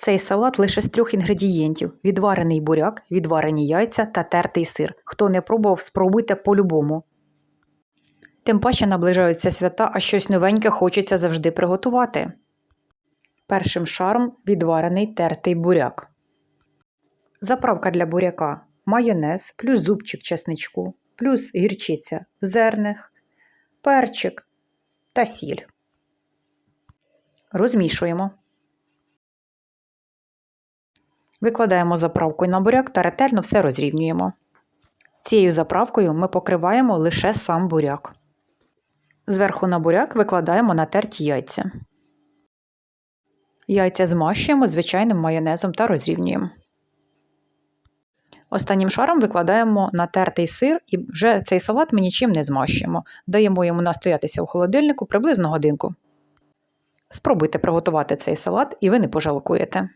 Цей салат лише з 3 інгредієнтів – відварений буряк, відварені яйця та тертий сир. Хто не пробував, спробуйте по-любому. Тим паче наближаються свята, а щось новеньке хочеться завжди приготувати. Першим шаром відварений тертий буряк. Заправка для буряка – майонез, плюс зубчик чесничку, плюс гірчиця в зернах, перчик та сіль. Розмішуємо. Викладаємо заправку на буряк та ретельно все розрівнюємо. Цією заправкою ми покриваємо лише сам буряк. Зверху на буряк викладаємо натерті яйця. Яйця змащуємо звичайним майонезом та розрівнюємо. Останнім шаром викладаємо натертий сир і вже цей салат ми нічим не змащуємо. Даємо йому настоятися у холодильнику приблизно годинку. Спробуйте приготувати цей салат і ви не пожалкуєте.